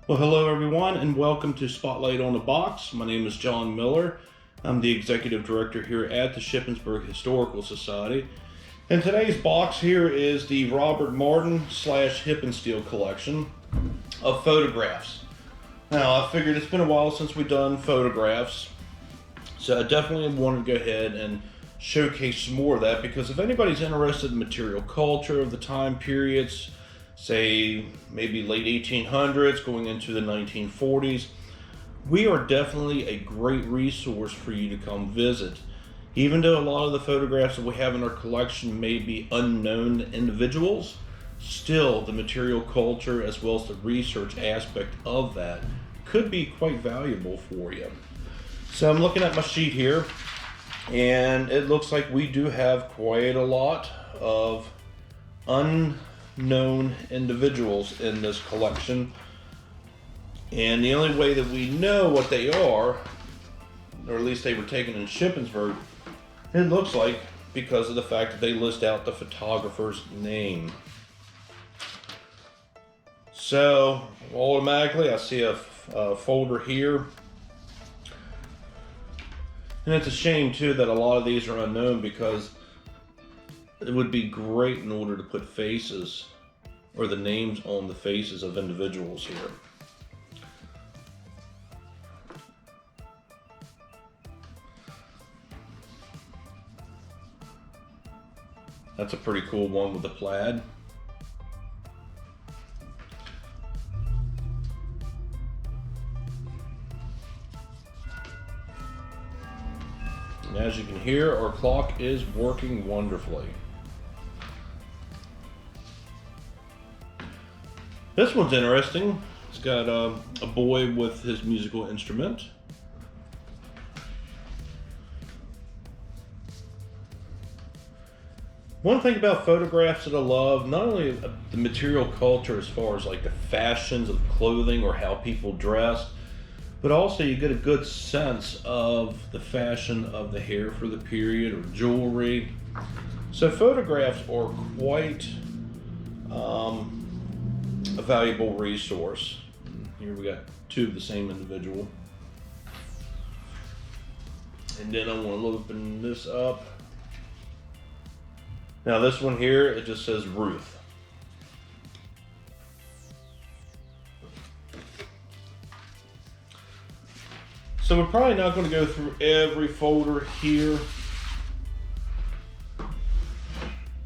Well, hello everyone, and welcome to Spotlight on the Box. My name is John Miller. I'm the Executive Director here at the Shippensburg Historical Society. And today's box here is the Robert Martin / Hippensteel collection of photographs. Now, I figured it's been a while since we've done photographs, so I definitely want to go ahead and showcase some more of that, because if anybody's interested in material culture of the time periods, say maybe late 1800s going into the 1940s, we are definitely a great resource for you to come visit. Even though a lot of the photographs that we have in our collection may be unknown individuals, still the material culture as well as the research aspect of that could be quite valuable for you. So I'm looking at my sheet here, and it looks like we do have quite a lot of unknown individuals in this collection, and the only way that we know what they are, or at least they were taken in Shippensburg, it looks like because of the fact that they list out the photographer's name. So automatically I see a folder here, and it's a shame too that a lot of these are unknown, because it would be great in order to put faces or the names on the faces of individuals here. That's a pretty cool one with the plaid. And as you can hear, our clock is working wonderfully. This one's interesting. It's got a boy with his musical instrument. One thing about photographs that I love, not only the material culture as far as like the fashions of clothing or how people dress, but also you get a good sense of the fashion of the hair for the period or jewelry. So photographs are quite a valuable resource. Here we got two of the same individual. And then I want to open this up. Now this one here, it just says Ruth. So we're probably not going to go through every folder here,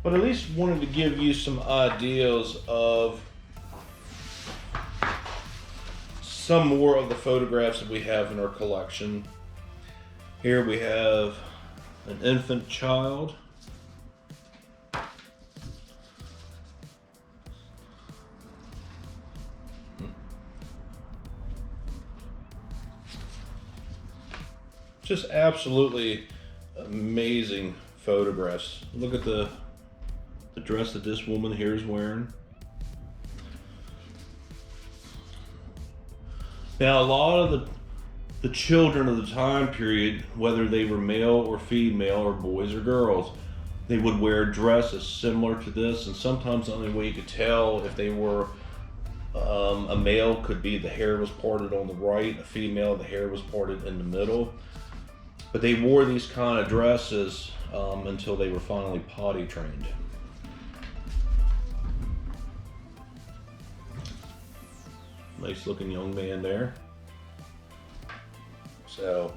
but at least wanted to give you some ideas of some more of the photographs that we have in our collection. Here we have an infant child. Just absolutely amazing photographs. Look at the dress that this woman here is wearing. Now, a lot of the children of the time period, whether they were male or female or boys or girls, they would wear dresses similar to this, and sometimes the only way you could tell if they were a male could be the hair was parted on the right, a female the hair was parted in the middle. But they wore these kind of dresses until they were finally potty trained. Nice looking young man there. So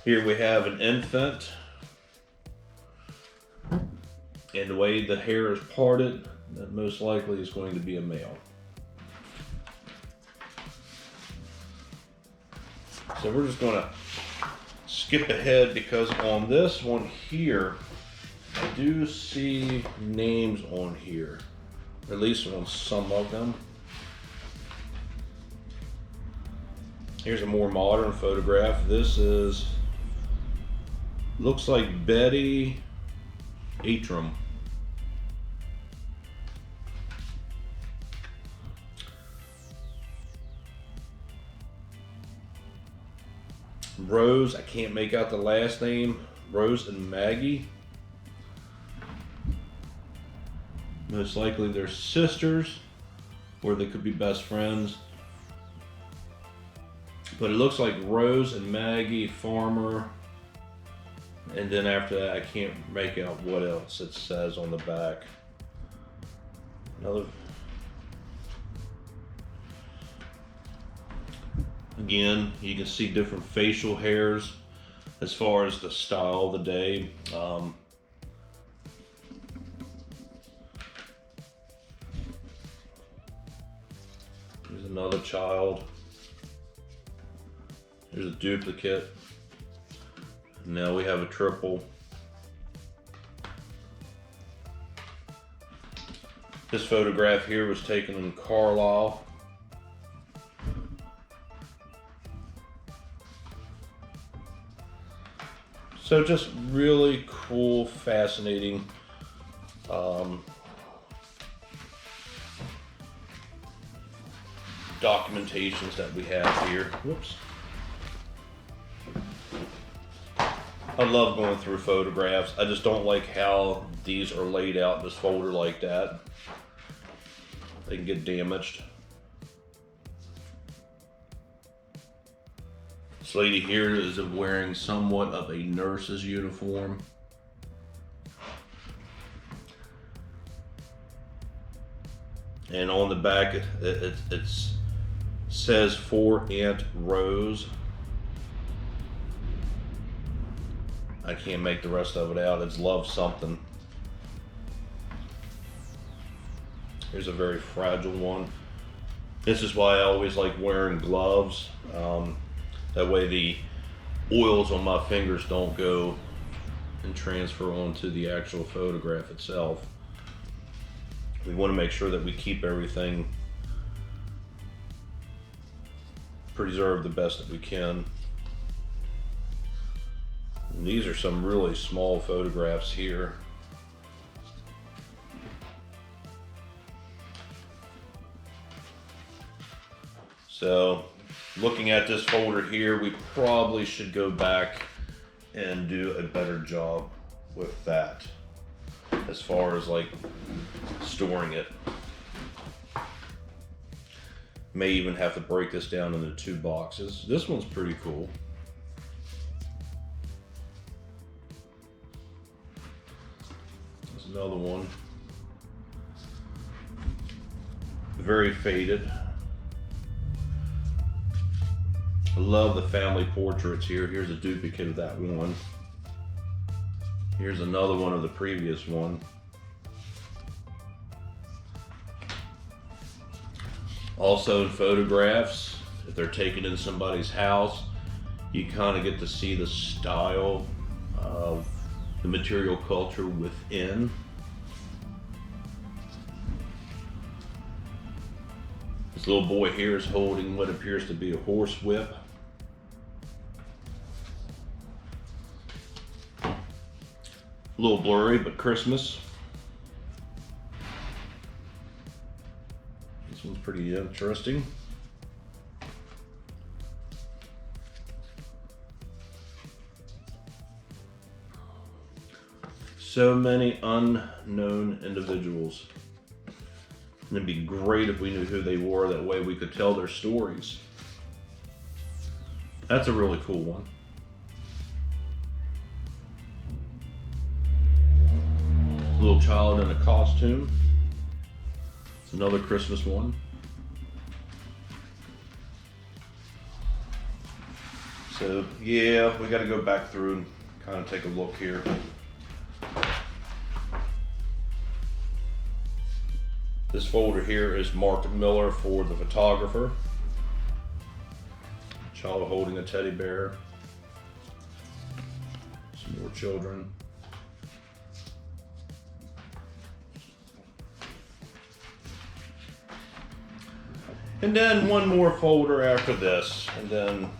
here we have an infant, and the way the hair is parted, that most likely is going to be a male. So we're just going to skip ahead, because on this one here, I do see names on here, at least on some of them. Here's a more modern photograph. This looks like Betty Atram. Rose, I can't make out the last name, Rose and Maggie. Most likely they're sisters, or they could be best friends. But it looks like Rose and Maggie Farmer. And then after that, I can't make out what else it says on the back. Again, you can see different facial hairs as far as the style of the day. Here's another child. Here's a duplicate. Now we have a triple. This photograph here was taken in Carlisle. So just really cool, fascinating documentations that we have here. Whoops. I love going through photographs. I just don't like how these are laid out in this folder like that. They can get damaged. This lady here is wearing somewhat of a nurse's uniform. And on the back it says for Aunt Rose. I can't make the rest of it out. It's love something. Here's a very fragile one. This is why I always like wearing gloves. That way the oils on my fingers don't go and transfer onto the actual photograph itself. We want to make sure that we keep everything preserved the best that we can. And these are some really small photographs here. So, looking at this folder here, we probably should go back and do a better job with that as far as like storing it. May even have to break this down into 2 boxes. This one's pretty cool. There's another one. Very faded. I love the family portraits here. Here's a duplicate of that one. Here's another one of the previous one. Also in photographs, if they're taken in somebody's house, you kind of get to see the style of the material culture within. This little boy here is holding what appears to be a horse whip. A little blurry, but Christmas. This one's pretty interesting. So many unknown individuals. And it'd be great if we knew who they were. That way we could tell their stories. That's a really cool one. Little child in a costume. It's another Christmas one. So yeah, we got to go back through and kind of take a look here. This folder here is marked Miller for the photographer. Child holding a teddy bear. Some more children. And then one more folder after this, and then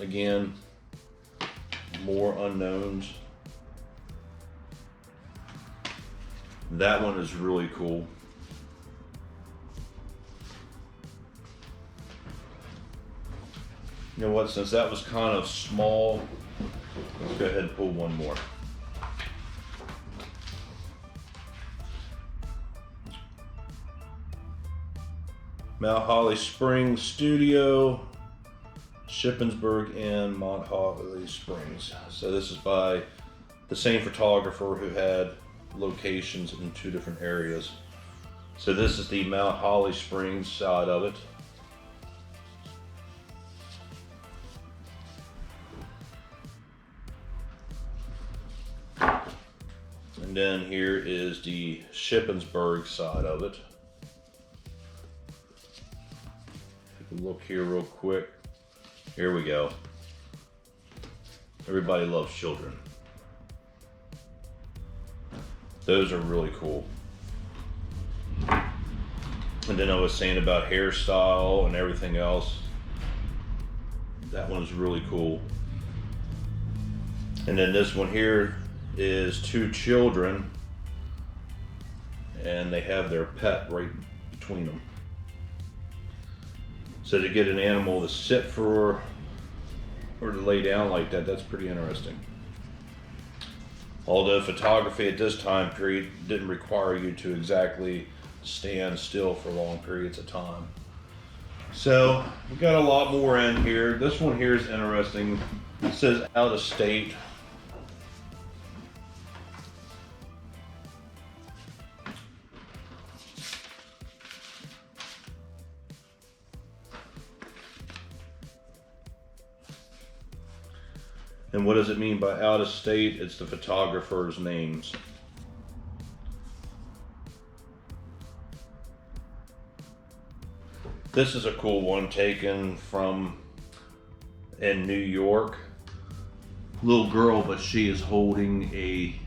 again, more unknowns. That one is really cool. You know what, since that was kind of small, let's go ahead and pull one more. Mount Holly Springs Studio, Shippensburg, and Mount Holly Springs. So this is by the same photographer who had locations in 2 different areas. So this is the Mount Holly Springs side of it. And then here is the Shippensburg side of it. Take a look here real quick. Here we go. Everybody loves children. Those are really cool. And then I was saying about hairstyle and everything else. That one's really cool. And then this one here is 2 children, and they have their pet right between them. So to get an animal to sit for or to lay down like that, that's pretty interesting. Although photography at this time period didn't require you to exactly stand still for long periods of time. So we got a lot more in here. This one here is interesting. It says out of state. And what does it mean by out of state? It's the photographer's names. This is a cool one taken from in New York. Little girl, but she is holding a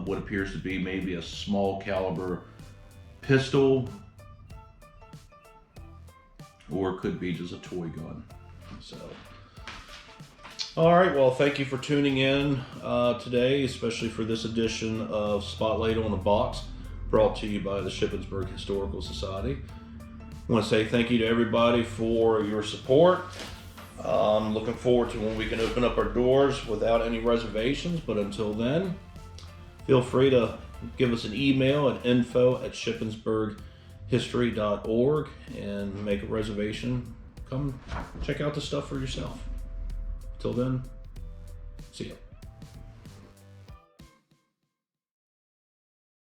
what appears to be maybe a small caliber pistol, or it could be just a toy gun. So. All right, well, thank you for tuning in today, especially for this edition of Spotlight on the Box, brought to you by the Shippensburg Historical Society. I want to say thank you to everybody for your support. I'm looking forward to when we can open up our doors without any reservations, but until then, feel free to give us an email at info@shippensburghistory.org and make a reservation. Come check out the stuff for yourself. Till then, see ya.